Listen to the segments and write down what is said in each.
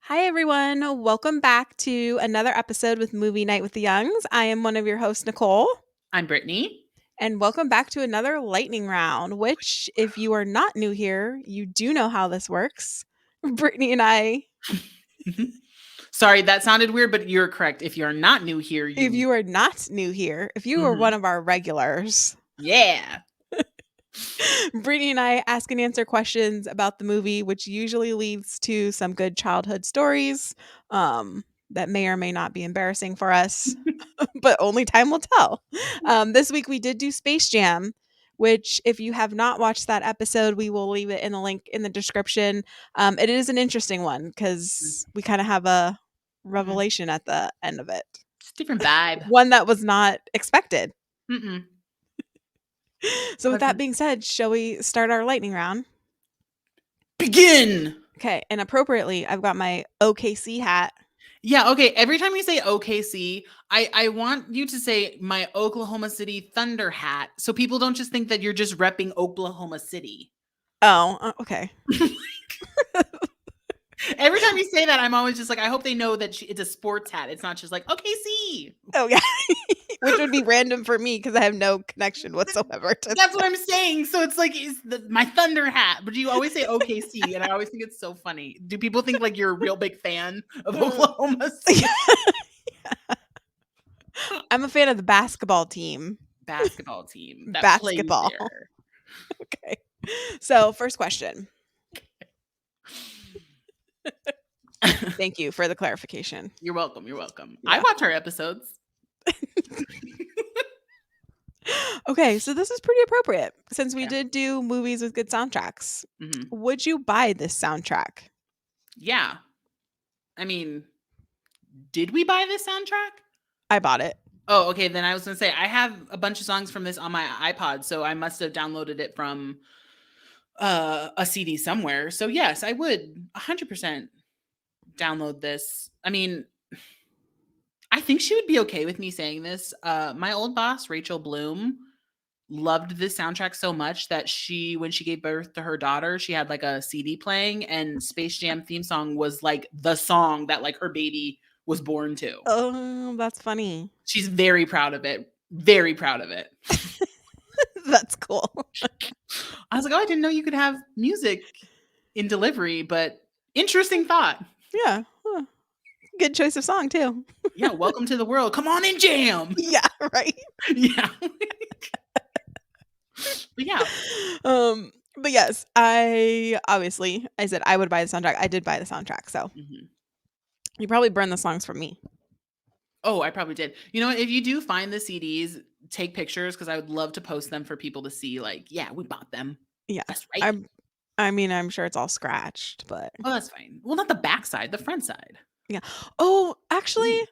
Hi, everyone. Welcome back to another episode with Movie Night with the Youngs. I am one of your hosts, Nicole, I'm Brittany. and welcome back to another lightning round, which, if you are not new here, you do know how this works. Brittany and I, Sorry, that sounded weird, but you're correct. If you're not new here, if you are not new here, if you are Mhm. one of our regulars, Yeah. Brittany and I ask and answer questions about the movie, which usually leads to some good childhood stories that may or may not be embarrassing for us, but only time will tell. This week we did do Space Jam, which, if you have not watched that episode, we will leave it in the link in the description. It is an interesting one because we kind of have a revelation at the end of it, It's a different vibe. one that was not expected. Mm-mm. So, with that being said, shall we start our lightning round? Begin. Okay, and appropriately, I've got my OKC hat. Yeah, okay. Every time you say OKC, I want you to say my Oklahoma City Thunder hat so people don't just think that you're just repping Oklahoma City. Oh, okay. Every time you say that, I'm always just like, I hope they know that it's a sports hat. It's not just like OKC. Oh, yeah. Which would be random for me because I have no connection whatsoever to That's what I'm saying. So it's like my Thunder hat, but you always say OKC, and I always think it's so funny. Do people think like you're a real big fan of Oklahoma City? I'm a fan of the basketball team. Basketball team that Basketball. plays there. Okay. So, first question. Thank you for the clarification. You're welcome. You're welcome. Yeah. I watch our episodes. Okay, so this is pretty appropriate since we Okay. did do movies with good soundtracks. Mhm. Would you buy this soundtrack? Yeah. I mean, did we buy this soundtrack? I bought it. Oh, okay. Then I was going to say, I have a bunch of songs from this on my iPod, so I must have downloaded it from a CD somewhere. So yes, I would 100% download this. I mean, I think she would be okay with me saying this. My old boss, Rachel Bloom, loved this soundtrack so much that when she gave birth to her daughter, she had like a CD playing, and Space Jam theme song was like the song that like her baby was born to. Oh, that's funny. She's very proud of it. Very proud of it. That's cool. I was like, oh, I didn't know you could have music in delivery, but interesting thought. Yeah. Huh. Good choice of song, too. Yeah, welcome to the world. Come on and jam. Yeah, right. Yeah. But yeah. But yes, I said I would buy the soundtrack. I did buy the soundtrack, so you probably burned the songs from me. Oh, I probably did. You know what? If you do find the CDs, take pictures because I would love to post them for people to see. Like, yeah, we bought them. Yeah, That's right. I'm sure it's all scratched, but Oh, that's fine. Well, not the back side, the front side. yeah. Oh, actually,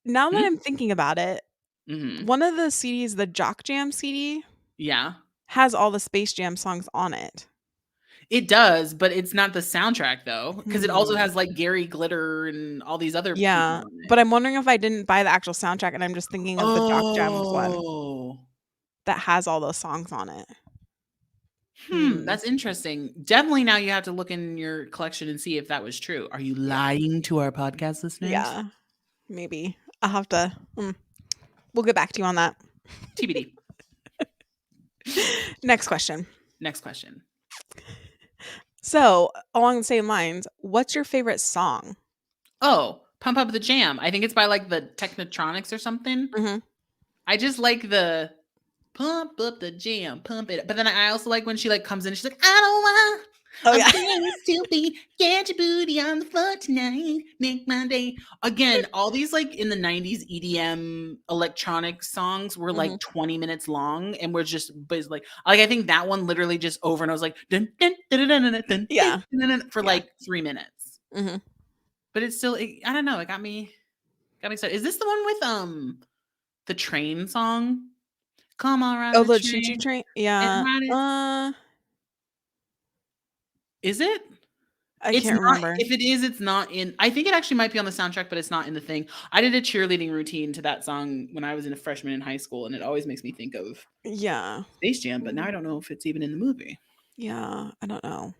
now that Hmm? I'm thinking about it, Mm-hmm. one of the CDs, the Jock Jam CD, Yeah, has all the Space Jam songs on it. it does, but it's not the soundtrack though, because it also has like Gary Glitter and all these other people Yeah, on it. but I'm wondering if I didn't buy the actual soundtrack and I'm just thinking of the Jock Jam one Oh, that has all those songs on it. that's interesting. Definitely now you have to look in your collection and see if that was true. Are you lying to our podcast listeners? Yeah, maybe. I'll have to we'll get back to you on that. TBD. Next question. Next question. So, along the same lines, what's your favorite song? Oh, Pump Up the Jam. I think it's by like the Technotronics or something. I just like the pump up the jam, pump it. But then I also like when she like comes in, she's like, I don't want things to be, get your booty on the floor tonight, make my day. Again, all these like in the 90s EDM electronic songs were like 20 minutes long and we're just like I think that one literally just over and I was like dun, dun, dun, dun, dun, dun, dun, Yeah. dun, dun, dun, for like 3 minutes. But it's still I don't know, it got me excited. Is this the one with the train song? Come on, ride Oh, the the train. choo-choo train? Yeah. Is it? I It's can't not remember. if it is, it's not in I think it actually might be on the soundtrack, but it's not in the thing. I did a cheerleading routine to that song when I was a freshman in high school, and it always makes me think of Yeah. Space Jam, but now I Mm, don't know if it's even in the movie. yeah, I don't know.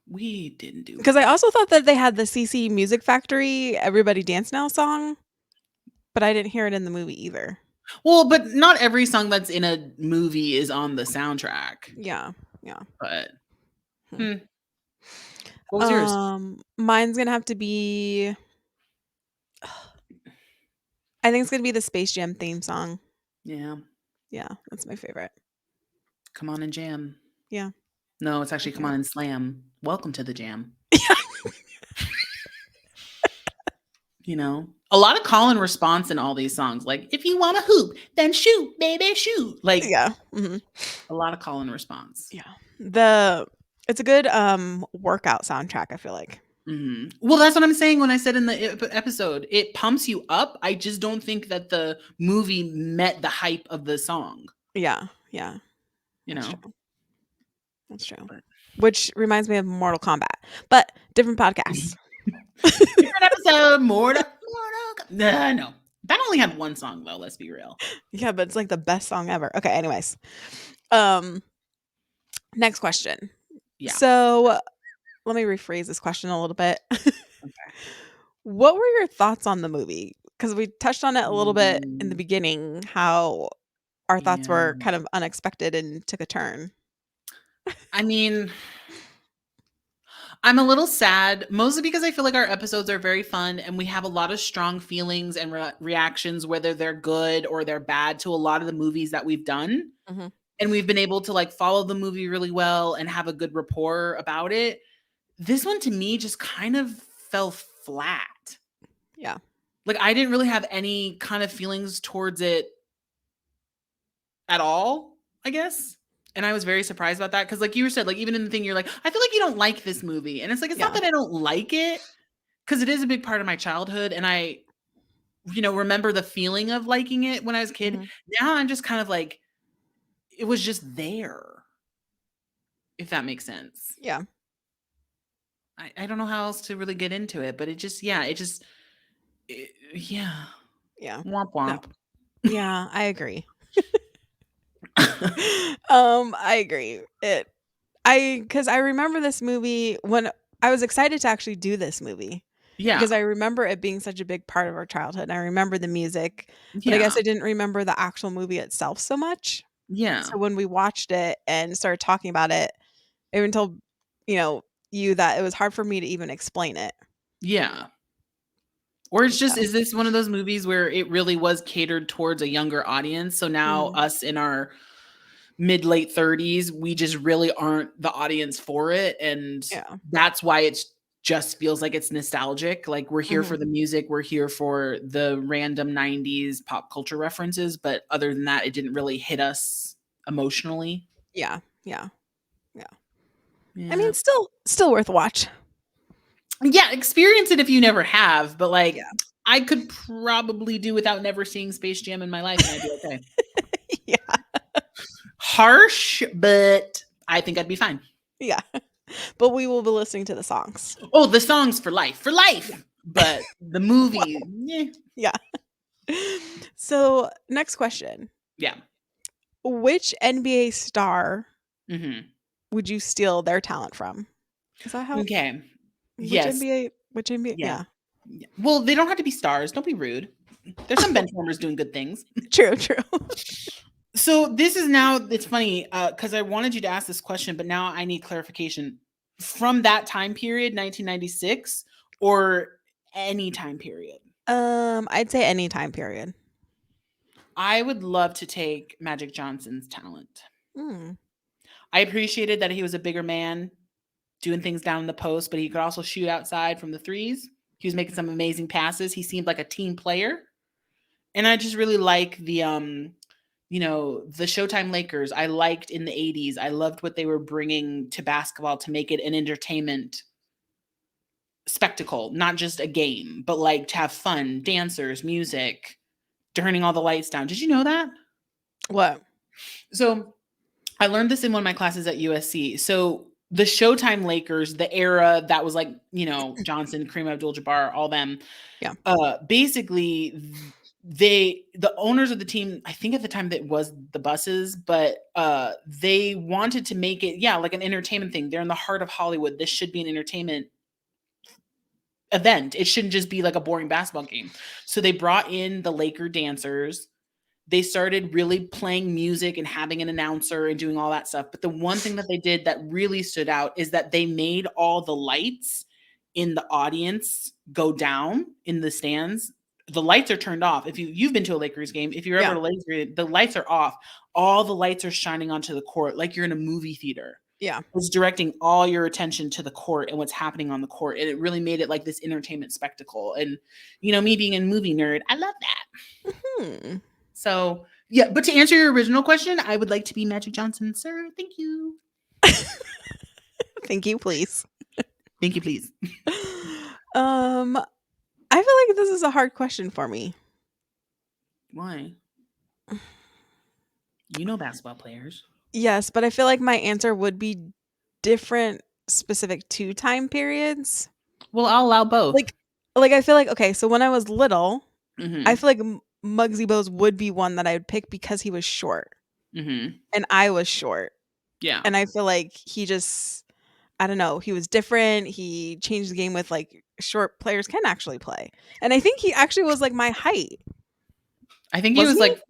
We didn't do Because I well. also thought that they had the CC Music Factory "Everybody Dance Now" song, but I didn't hear it in the movie either. Well, but not every song that's in a movie is on the soundtrack. Yeah, yeah. But, Hmm. hmm, what was yours? Mine's gonna have to be I think it's gonna be the Space Jam theme song. Yeah, Yeah, that's my favorite. Come On and Jam. Yeah, No, it's actually Come okay. On and Slam. Welcome to the Jam. You know? A lot of call and response in all these songs, like, "If you wanna hoop, then shoot, baby, shoot." Like, Yeah, mhm, a lot of call and response. yeah. The It's a good, workout soundtrack, I feel like. Mhm. Well, that's what I'm saying when I said in the episode, it pumps you up. I just don't think that the movie met the hype of the song, Yeah, yeah, you that's know? true, that's true. But Which reminds me of Mortal Kombat, but different podcast. different episode, more to no. That only had one song though, let's be real. Yeah, but it's, like, the best song ever. Okay, anyways, um, next question. Yeah. So, let me rephrase this question a little bit. Okay. What were your thoughts on the movie? Because we touched on it a little bit in the Mm, beginning, how our thoughts yeah. were kind of unexpected and took a turn. I mean, I'm a little sad, mostly because I feel like our episodes are very fun and we have a lot of strong feelings and reactions, whether they're good or they're bad, to a lot of the movies that we've done. Mhm. And we've been able to like follow the movie really well and have a good rapport about it. This one to me just kind of fell flat. Yeah. Like I didn't really have any kind of feelings towards it at all, I guess. And I was very surprised about that because, like you said, like even in the thing, you're like, I feel like you don't like this movie, and it's like it's not Yeah. that I don't like it because it is a big part of my childhood, and I, remember the feeling of liking it when I was a kid. Mhm. Now I'm just kind of like, it was just there, if that makes sense. Yeah. I don't know how else to really get into it, but it just, yeah, yeah, Yeah. womp No. womp. Yeah, I agree. I agree. Because I remember this movie when I was excited to actually do this movie because Yeah, I remember it being such a big part of our childhood, and I remember the music, but I guess yeah, I didn't remember the actual movie itself so much. yeah, So when we watched it and started talking about it, I even told, you know, you that it was hard for me to even explain it. yeah. Or it's just, Yeah. is this one of those movies where it really was catered towards a younger audience? So now Mhm. us in our mid late 30s, we just really aren't the audience for it. And Yeah. that's why it's just feels like it's nostalgic. Like we're here Mhm. for the music, we're here for the random 90s pop culture references. But other than that, it didn't really hit us emotionally. Yeah. Yeah. Yeah. I Yeah. mean, still worth a watch. Yeah, experience it if you never have, but like Yeah. I could probably do without never seeing Space Jam in my life and I'd be okay. Yeah. Harsh, but I think I'd be fine. Yeah. But we will be listening to the songs. Oh, the songs for life, for Yeah. life. But the movie, Well, yeah. So, next question. yeah. Which NBA star Hmm. would you steal their talent from? Is that how Okay. which Yes. NBA Yeah. yeah. Yeah. Well, they don't have to be stars. Don't be rude. There's some bench warmers doing good things. True, true. So this is now, it's funny because I wanted you to ask this question, but now I need clarification. From that time period, 1996, or any time period? I'd say any time period. I would love to take Magic Johnson's talent. Mm, I appreciated that he was a bigger man doing things down in the post, but he could also shoot outside from the threes. He was making some amazing passes. He seemed like a team player. And I just really like the Showtime Lakers. I liked in the 80s. I loved what they were bringing to basketball to make it an entertainment spectacle, not just a game, but like to have fun, dancers, music, turning all the lights down. Did you know that? what? So I learned this in one of my classes at USC. So the Showtime Lakers, the era that was like, you know, Johnson, Kareem Abdul-Jabbar, all them, Yeah. basically the owners of the team, I think at the time that was the buses, but they wanted to make it, yeah, like an entertainment thing. They're in the heart of Hollywood. This should be an entertainment event. It shouldn't just be like a boring basketball game. So they brought in the Laker dancers. They started really playing music and having an announcer and doing all that stuff. But the one thing that they did that really stood out is that they made all the lights in the audience go down in the stands. The lights are turned off. If you've been to a Lakers game, if you're ever Yeah. at a Lakers game, the lights are off. All the lights are shining onto the court like you're in a movie theater. Yeah. It's directing all your attention to the court and what's happening on the court. And it really made it like this entertainment spectacle. And, you know, me being a movie nerd, I love that. Hmm. So, yeah, but to answer your original question, I would like to be Magic Johnson, sir. Thank you. Thank you, please. Thank you, please. I feel like this is a hard question for me. Why? You know basketball players. Yes, but I feel like my answer would be different specific to time periods. Well, I'll allow both. Like I feel like, okay, so when I was little, Mm-hmm. I feel like Muggsy Bogues would be one that I would pick because he was short Mm-hmm. and I was short. Yeah. And I feel like he just, I don't know, he was different. He changed the game with like short players can actually play. And I think he actually was like my height. I think he Wasn't was he? like,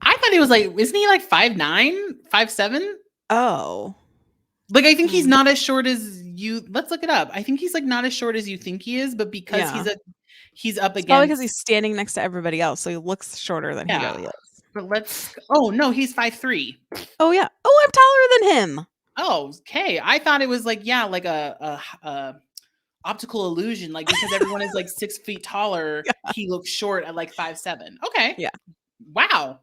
I thought he was like, isn't he like 5'9", 5'7"? Oh. Like, I think he's Hmm. not as short as you. Let's look it up. I think he's like not as short as you think he is, but because Yeah. he's up It's probably because against. he's standing next to everybody else, so he looks shorter than he Yeah. really is. But oh no, he's 5'3". Oh yeah. Oh, I'm taller than him. Oh, okay. I thought it was like, yeah, like a optical illusion, like because everyone is like 6 feet taller, he looks short at like 5'7". Okay. Yeah. Wow.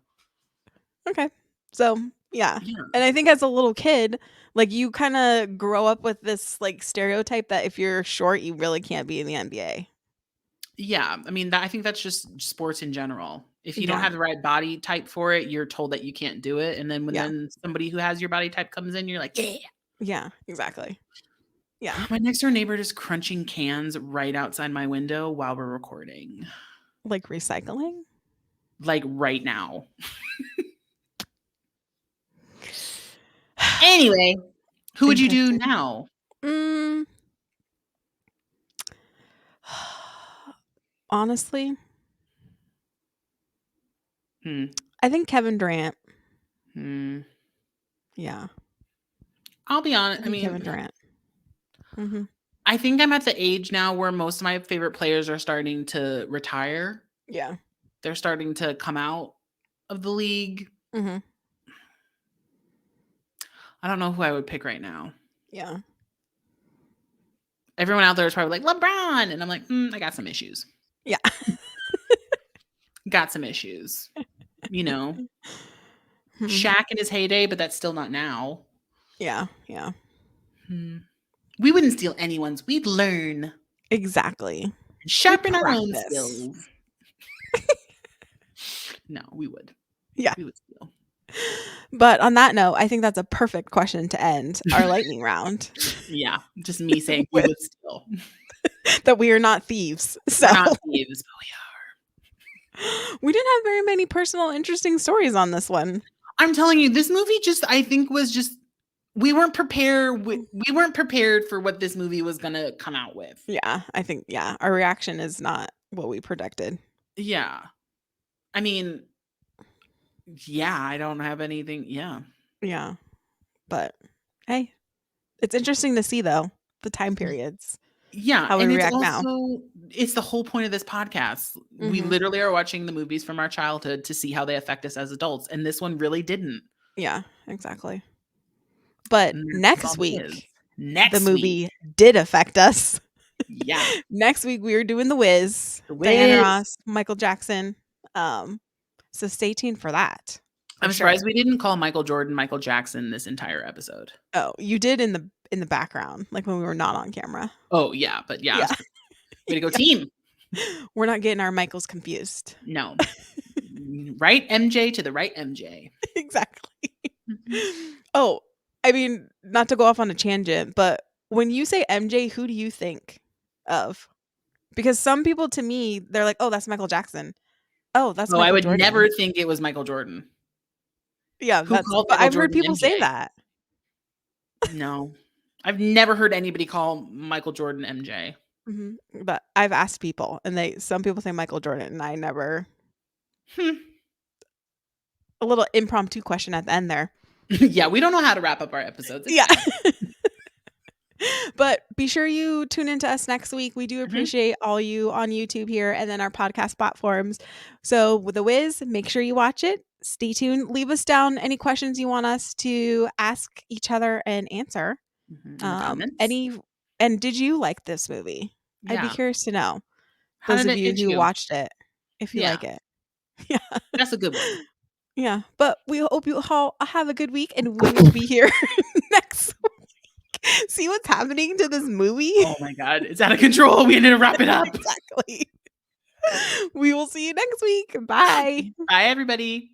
Okay. So yeah. Yeah. And I think as a little kid, like you kind of grow up with this like stereotype that if you're short, you really can't be in the NBA. Yeah. I mean, I think that's just sports in general. If you don't Yeah. have the right body type for it, you're told that you can't do it. And then when Yeah. somebody who has your body type comes in, you're like, yeah. Yeah. Exactly. Yeah. My next door neighbor is crunching cans right outside my window while we're recording. Like recycling? Like right now. Anyway, who would you do now? Honestly, Hmm. I think Kevin Durant. Hmm. Yeah. I'll be honest. I Kevin mean, Durant. Mm-hmm. I think I'm at the age now where most of my favorite players are starting to retire. Yeah. They're starting to come out of the league. Mm-hmm. I don't know who I would pick right now. Yeah. Everyone out there is probably like LeBron, and I'm like, I got some issues. Yeah. Got some issues. You know, Hmm. Shaq in his heyday, but that's still not now. Yeah. Yeah. We wouldn't steal anyone's. We'd learn. Exactly. Sharpen our own skills. No, we would. Yeah. We would steal. But on that note, I think that's a perfect question to end our lightning round. Yeah, just me saying we would steal. That we are not thieves. So We're not thieves, but we are. We didn't have very many personal, interesting stories on this one. I'm telling you, this movie I think was just, we weren't prepared. We weren't prepared for what this movie was going to come out with. Yeah, I think, our reaction is not what we predicted. Yeah. I mean, yeah, I don't have anything. Yeah. Yeah. But hey, it's interesting to see though, the time periods. Yeah. How we And react now. It's the whole point of this podcast. We literally are watching the movies from our childhood to see how they affect us as adults. And this one really didn't. Yeah, exactly. But next week, the movie did affect us. Yeah. Next week we are doing The Wiz. Diana Ross, Michael Jackson. So stay tuned for that. I'm surprised we didn't call Michael Jordan Michael Jackson this entire episode. Oh, you did in the background, like when we were not on camera. Oh yeah, but yeah. Way to go, team. We're not getting our Michaels confused. No. Right MJ to the right MJ. Exactly. Oh, I mean, not to go off on a tangent, but when you say MJ, who do you think of? Because some people to me, they're like, "Oh, that's Michael Jackson. Oh, that's Oh, I Michael would never Jordan." think it was Michael Jordan. Yeah, Who that's called but Michael I've heard Jordan people say MJ? that. No. I've never heard anybody call Michael Jordan MJ. Mhm, but I've asked people, and some people say Michael Jordan, and I never Hmm. a little impromptu question at the end there. Yeah, we don't know how to wrap up our episodes. It's Yeah. fine. But be sure you tune into us next week. We do Mhm, appreciate all you on YouTube here and then our podcast platforms. So with The Wiz, make sure you watch it. Stay tuned. Leave us down any questions you want us to ask each other and answer. in the comments. Any and did you like this movie? I'd be Yeah. curious to know. How Those did of it you hit who you? watched it, if you Yeah, like it. Yeah. that's a good word. Yeah. But we hope you all have a good week and we will be here next week. See what's happening to this movie? Oh my god, it's out of control. We need to wrap it up. Exactly. We will see you next week. Bye. Bye, everybody.